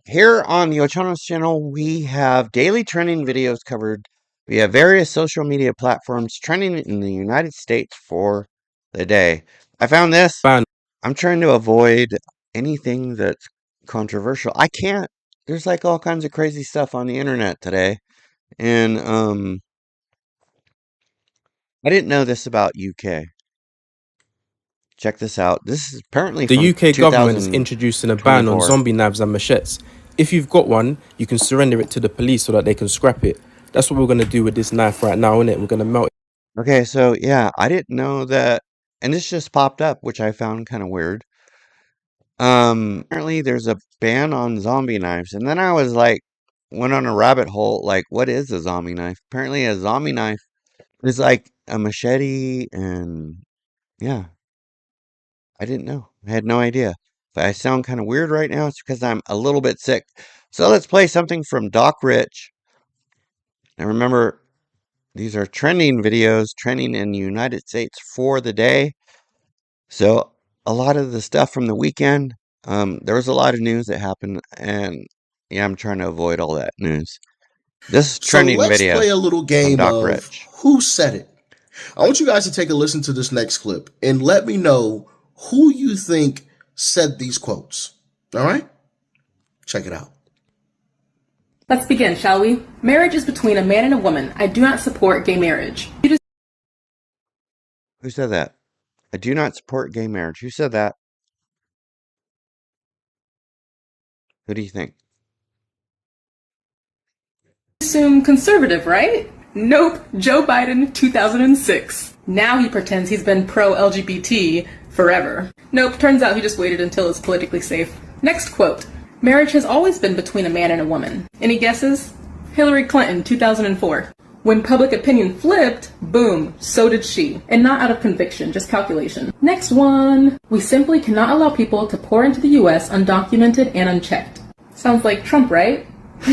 Here on the Ochanos channel, we have daily trending videos covered via various social media platforms trending in the United States for the day. I found this. Ban. I'm trying to avoid anything that's controversial. I can't. There's like all kinds of crazy stuff on the internet today. And I didn't know this about UK. Check this out. This is apparently The from UK government is 2024. introducing a ban on zombie knives and machetes. If you've got one, you can surrender it to the police so that they can scrap it. That's what we're going to do with this knife right now, innit? We're going to melt it. Okay, so yeah, I didn't know that, and this just popped up, which I found kind of weird. Apparently there's a ban on zombie knives, and then I was like, went on a rabbit hole, like, what is a zombie knife? Apparently a zombie knife is like a machete, and yeah, I didn't know. I had no idea. If I sound kind of weird right now, it's because I'm a little bit sick. So let's play something from Doc Rich. And remember, these are trending videos, trending in the United States for the day. So a lot of the stuff from the weekend, there was a lot of news that happened, and yeah, I'm trying to avoid all that news. This is trending so let's video play a little game Doc of Rich. Who Said It. I want you guys to take a listen to this next clip and let me know who you think said these quotes. All right? Check it out. Let's begin, shall we? Marriage is between a man and a woman. I do not support gay marriage. Who said that? I do not support gay marriage. Who said that? Who do you think? Assume conservative, right? Nope. Joe Biden, 2006. Now he pretends he's been pro-LGBT forever. Nope, turns out he just waited until it's politically safe. Next quote. Marriage has always been between a man and a woman. Any guesses? Hillary Clinton, 2004. When public opinion flipped, boom, so did she. And not out of conviction, just calculation. Next one. We simply cannot allow people to pour into the US undocumented and unchecked. Sounds like Trump, right?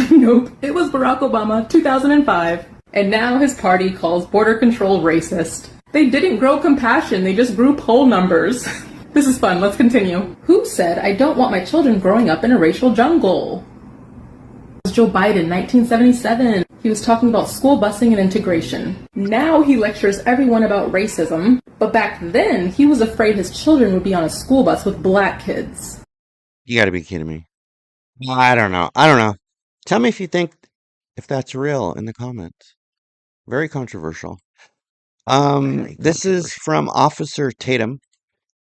Nope, it was Barack Obama, 2005. And now his party calls border control racist. They didn't grow compassion, they just grew poll numbers. This is fun, let's continue. Who said, I don't want my children growing up in a racial jungle? It was Joe Biden, 1977. He was talking about school busing and integration. Now he lectures everyone about racism, but back then he was afraid his children would be on a school bus with black kids. You gotta be kidding me. I don't know. Tell me if you think if that's real in the comments. Very controversial. This is from Officer Tatum.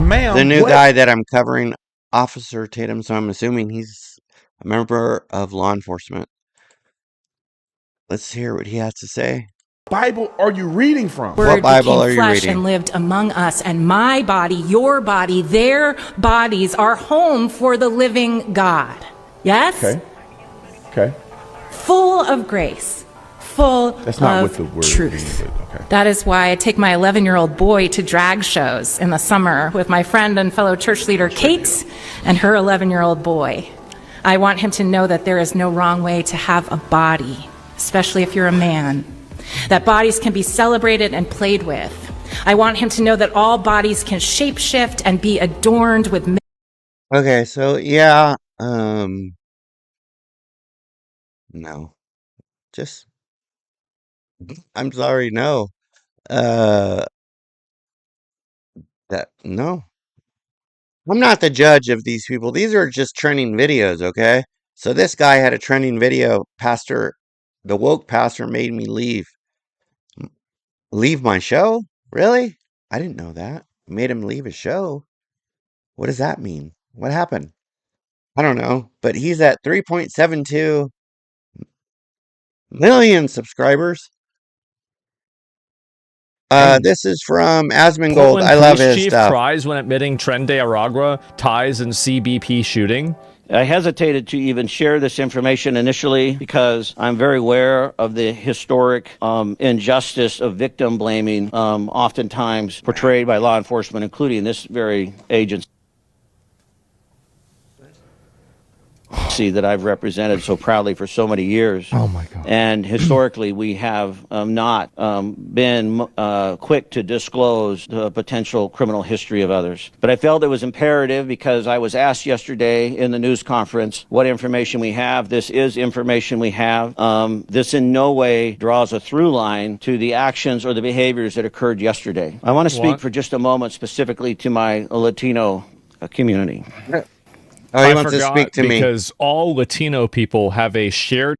Ma'am, the new guy that I'm covering, Officer Tatum, so I'm assuming he's a member of law enforcement. Let's hear what he has to say. Bible are you reading from? What Bible are you flesh reading? And lived among us, and my body, your body, their bodies are home for the living God. Yes? Okay. Full of grace, full That's not of what the word truth. means, but okay. That is why I take my 11-year-old boy to drag shows in the summer with my friend and fellow church leader Kate and her 11-year-old boy. I want him to know that there is no wrong way to have a body, especially if you're a man. That bodies can be celebrated and played with. I want him to know that all bodies can shapeshift and be adorned with. Okay, so yeah, no. Just I'm sorry, no. No. I'm not the judge of these people. These are just trending videos, okay? So this guy had a trending video. The woke pastor made me leave my show? Really? I didn't know that. Made him leave his show. What does that mean? What happened? I don't know, but he's at 3.72 million subscribers. This is from Asmongold. I love his Chief stuff. cries when admitting Tren de Aragua ties in CBP shooting. I hesitated to even share this information initially because I'm very aware of the historic injustice of victim blaming, oftentimes portrayed by law enforcement, including this very agency. see that I've represented so proudly for so many years. Oh my God. And historically, we have not been quick to disclose the potential criminal history of others. But I felt it was imperative because I was asked yesterday in the news conference what information we have. This is information we have. This in no way draws a through line to the actions or the behaviors that occurred yesterday. I want to speak for just a moment specifically to my Latino community. Oh, he I wants to forgot speak to me. because all Latino people have a shared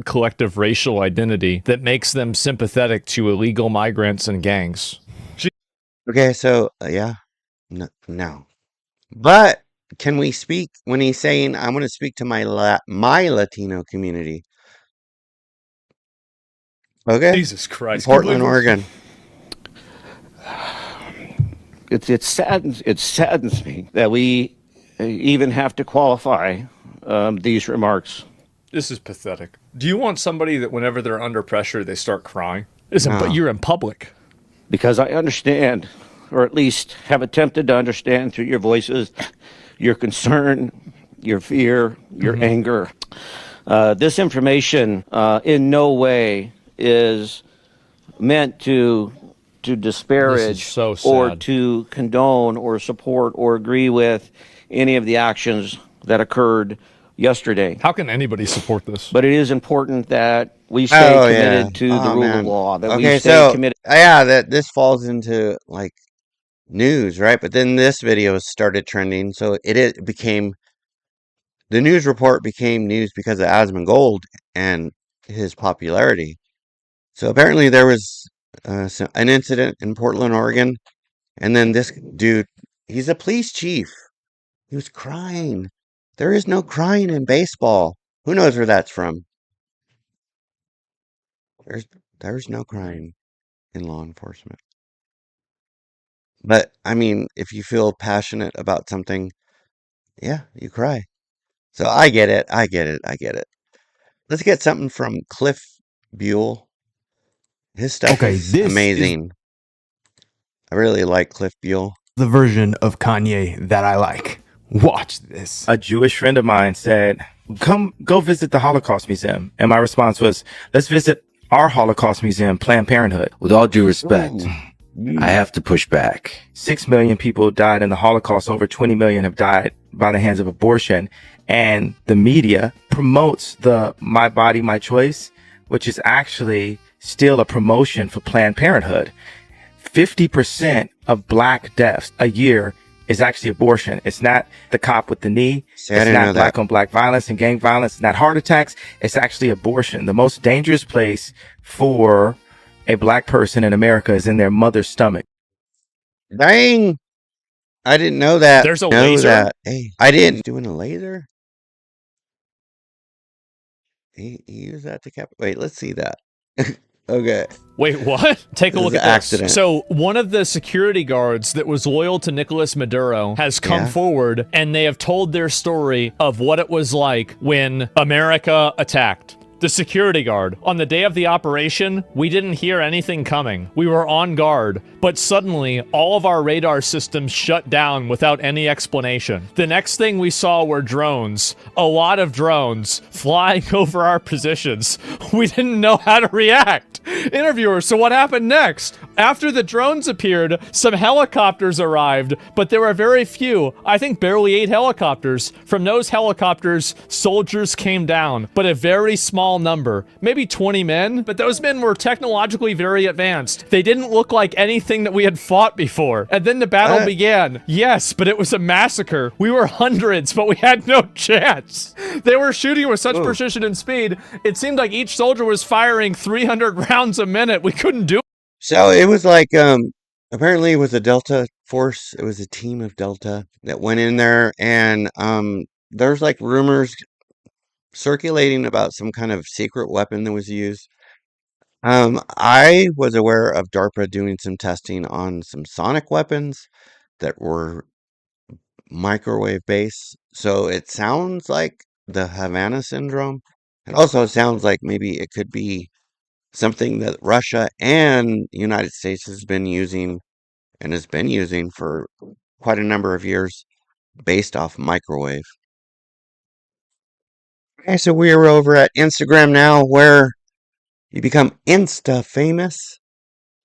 collective racial identity that makes them sympathetic to illegal migrants and gangs. Okay, so yeah, no. But can we speak when he's saying I want to speak to my Latino community? Okay, Jesus Christ. Portland, Oregon. It saddens me that we even have to qualify these remarks. This is pathetic. Do you want somebody that whenever they're under pressure, they start crying? Listen, No. but you're in public. Because I understand, or at least have attempted to understand through your voices, your concern, your fear, your anger. This information in no way is meant to disparage so or sad. to condone or support or agree with any of the actions that occurred yesterday. How can anybody support this? But it is important that we stay Oh, committed yeah. to the Oh, rule man. of law, that Okay, we stay so committed. yeah, that this falls into like news, right? But then this video started trending, so it became the news report became news because of Asmongold and his popularity. So apparently there was an incident in Portland, Oregon, and then this dude, he's a police chief. He was crying. There is no crying in baseball. Who knows where that's from? There's no crying in law enforcement. But I mean, if you feel passionate about something, yeah, you cry. So I get it. I get it. I get it. Let's get something from Cliff Buell. His stuff Okay, is this is amazing. I really like Cliff Buell. the version of Kanye that I like. Watch this. A Jewish friend of mine said, go visit the Holocaust Museum. And my response was, let's visit our Holocaust Museum, Planned Parenthood. With all due respect, I have to push back. 6 million people died in the Holocaust. Over 20 million have died by the hands of abortion. And the media promotes the My Body, My Choice, which is actually still a promotion for Planned Parenthood. 50% of black deaths a year is actually abortion. It's not the cop with the knee. See, I It's didn't know not that. black on black violence and gang violence. It's not heart attacks. It's actually abortion. The most dangerous place for a black person in America is in their mother's stomach. Dang! I didn't know that. There's a laser? Hey, I didn't. Doing a laser? He used that to cap. Wait, let's see that. Okay. Wait, what? Take a This look is at an this. accident. So, one of the security guards that was loyal to Nicolas Maduro has come Yeah. forward and they have told their story of what it was like when America attacked. The security guard. On the day of the operation, we didn't hear anything coming. We were on guard, but suddenly all of our radar systems shut down without any explanation. The next thing we saw were drones. A lot of drones flying over our positions. We didn't know how to react. Interviewer, so what happened next? After the drones appeared, some helicopters arrived, but there were very few. I think barely 8 helicopters. From those helicopters, soldiers came down, but a very small number, maybe 20 men, but those men were technologically very advanced. They didn't look like anything that we had fought before. And then the battle began. Yes, but it was a massacre. We were hundreds, but we had no chance. They were shooting with such precision and speed, it seemed like each soldier was firing 300 rounds a minute. We couldn't do it. So it was like, apparently it was a Delta force. It was a team of Delta that went in there, and there's like rumors circulating about some kind of secret weapon that was used. I was aware of DARPA doing some testing on some sonic weapons that were microwave based. So it sounds like the Havana syndrome. It also sounds like maybe it could be something that Russia and the United States has been using and has been using for quite a number of years based off microwave. Okay, so we are over at Instagram now, where you become Insta famous.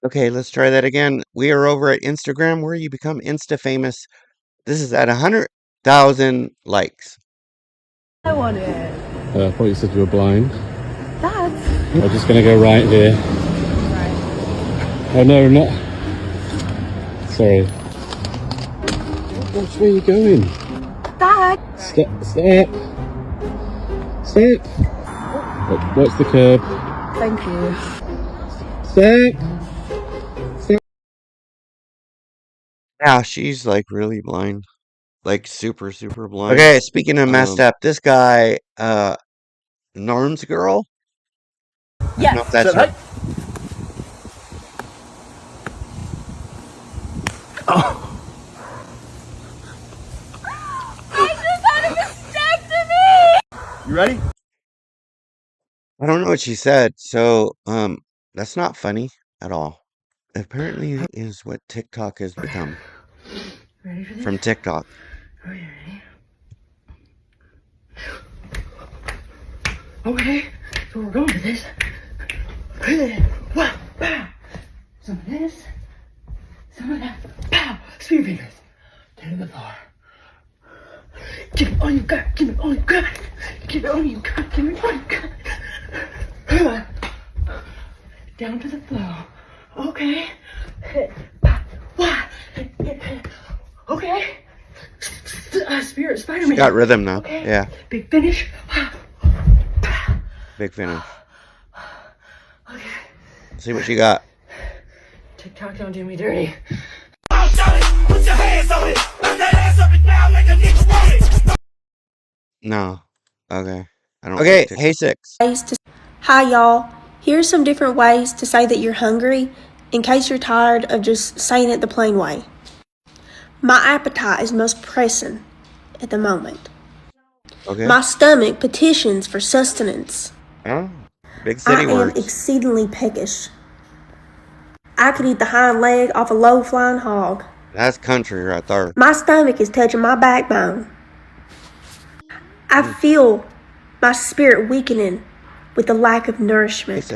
Okay, let's try that again. We are over at Instagram, where you become Insta famous. This is at 100,000 likes. I want it. I thought you said you were blind. Dad. I'm just gonna go right here. Oh no, not. Sorry. Which way are you going? Dad. Step. Watch the curb. Thank you. Step. Yeah, she's like really blind. Like super, super blind. Okay, speaking of messed up, this guy, Norm's girl? I don't know if that's her. I just had a mastectomy! You ready? I don't know what she said, so that's not funny at all. Apparently is what TikTok has become. Ready for this? From TikTok. Are you ready? Okay, so we're going to this. Wow, pow. Some of this, some of that. Pow! Spear fingers. Down to the floor. Give me all you got. Give me all you got. Give me all you got. Give me all you got. Down to the floor. Okay. Okay. Spirit Spider-Man. She got rhythm now. Okay. Yeah. Big finish. Big finish. Okay. See what she got. TikTok, don't do me dirty. No. Okay. I don't. Okay. Hey, Six. Hi, y'all. Here's some different ways to say that you're hungry in case you're tired of just saying it the plain way. My appetite is most pressing at the moment. Okay. My stomach petitions for sustenance. Oh, big city words. I am exceedingly peckish. I could eat the hind leg off a low-flying hog. That's country right there. My stomach is touching my backbone. I feel my spirit weakening with the lack of nourishment.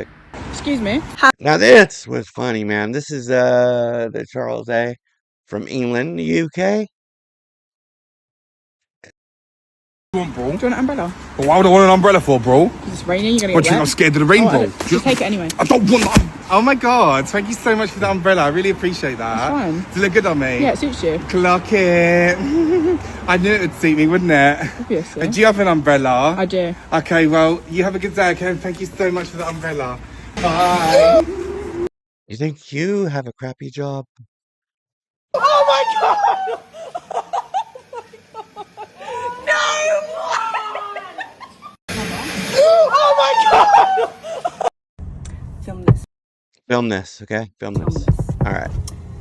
Excuse me. Now this was funny, man. This is the Charles A. from England, the UK. Bro. Do you want an umbrella? But why would I want an umbrella for, bro? It's raining, you're gonna What, get do you think wet. I'm scared of the rain, bro? Just take it anyway. I don't want that. Oh my god, thank you so much for the umbrella. I really appreciate that. It's fine. Does it look good on me? Yeah, it suits you. Clock it. I knew it would suit me, wouldn't it? Obviously. Do you have an umbrella? I do. Okay, well, you have a good day, okay? Thank you so much for the umbrella. Bye. You think you have a crappy job? Oh my god! No! Oh my god! Film this. Film this, okay? Film this. All right.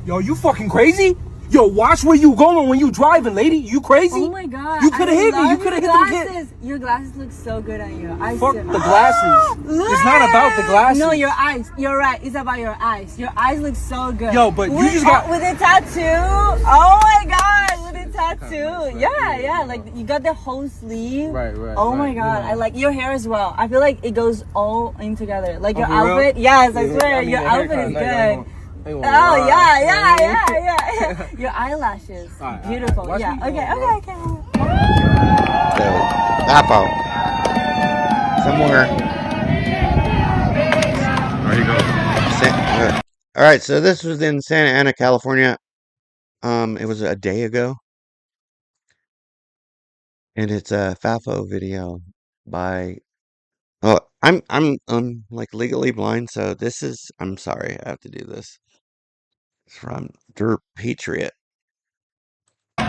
Yo, you fucking crazy? Yo, watch where you going when you driving, lady. You crazy? Oh my god. You could have hit me. You could have hit the glasses. Your glasses look so good on you. Fuck the glasses. It's not about the glasses. No, your eyes. You're right. It's about your eyes. Your eyes look so good. Yo, but you just got... With a tattoo. Oh my god. With a tattoo. Yeah. Like, you got the whole sleeve. Right. Oh my god. I like your hair as well. I feel like it goes all in together. Like your for real? outfit. Yes, I swear. Your outfit is good. Oh yeah. Your eyelashes, beautiful. Watch Yeah. me Okay. Lapo. Somewhere. There you go. All right, so this was in Santa Ana, California. It was a day ago, and it's a FAFO video by. Oh, I'm like legally blind, so this is. I'm sorry, I have to do this. It's from Dirt Patriot. Who's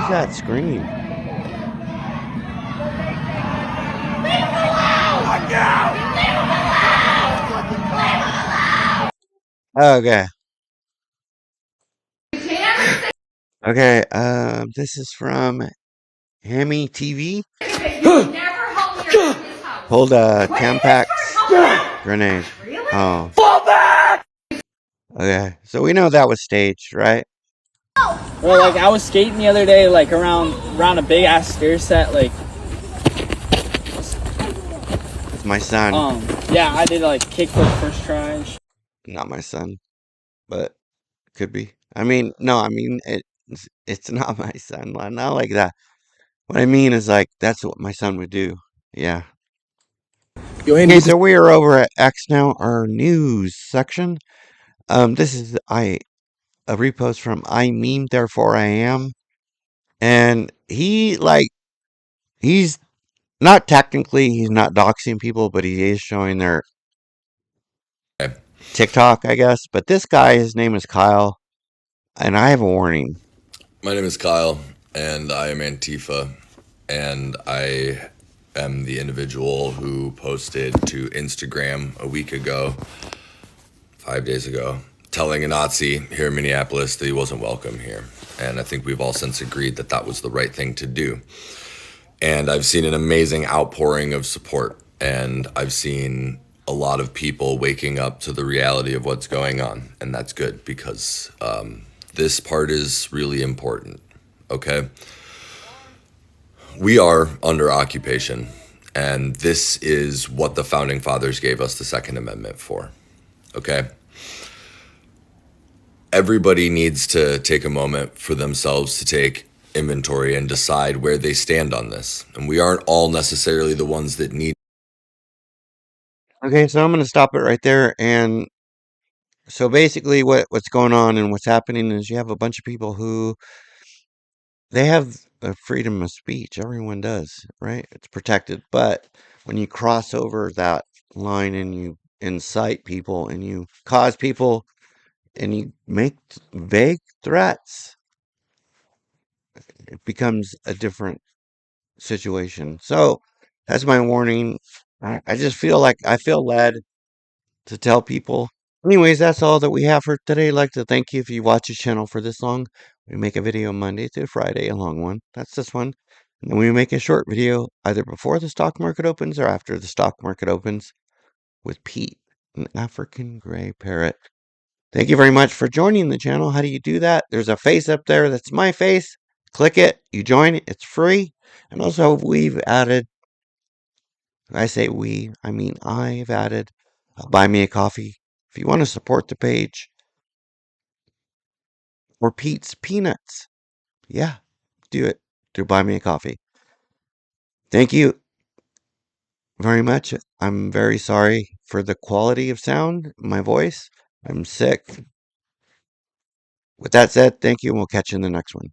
that scream? Okay. Okay, this is from Hammy TV. Hold a Tampax grenade. Oh. Fall back! Okay, so we know that was staged, right? Well, like I was skating the other day, like around a big ass stair set, like. It's my son. Yeah, I did like kickflip first try. Not my son, but could be. I mean, no, I mean it's not my son. Not like that. What I mean is like that's what my son would do. Yeah. Okay, so we are over at X now, our news section. This is a repost from I meme therefore I am, and he's not technically he's not doxing people, but he is showing their TikTok, I guess. But this guy, his name is Kyle, and I have a warning. My name is Kyle, and I am Antifa, and I am the individual who posted to Instagram a week ago, 5 days ago, telling a Nazi here in Minneapolis that he wasn't welcome here. And I think we've all since agreed that that was the right thing to do. And I've seen an amazing outpouring of support, and I've seen a lot of people waking up to the reality of what's going on, and that's good because this part is really important, okay? We are under occupation, and this is what the Founding Fathers gave us the Second Amendment for, okay? Everybody needs to take a moment for themselves to take inventory and decide where they stand on this. And we aren't all necessarily the ones that need. Okay, so I'm going to stop it right there. And so basically what's going on and what's happening is you have a bunch of people who they have a freedom of speech. Everyone does, right? It's protected. But when you cross over that line and you incite people and you cause people and you make vague threats, it becomes a different situation. So that's my warning. I just feel like I feel led to tell people. Anyways, that's all that we have for today. I'd like to thank you if you watch the channel for this long. We make a video Monday through Friday, a long one. That's this one. And then we make a short video either before the stock market opens or after the stock market opens with Pete, an African gray parrot. Thank you very much for joining the channel. How do you do that? There's a face up there. That's my face. Click it. You join it. It's free. And also we've added, I say we, I mean I've added Buy Me a Coffee. If you want to support the page or Pete's Peanuts, yeah, do it through Buy Me a Coffee. Thank you very much. I'm very sorry for the quality of sound, my voice. I'm sick. With that said, thank you, and we'll catch you in the next one.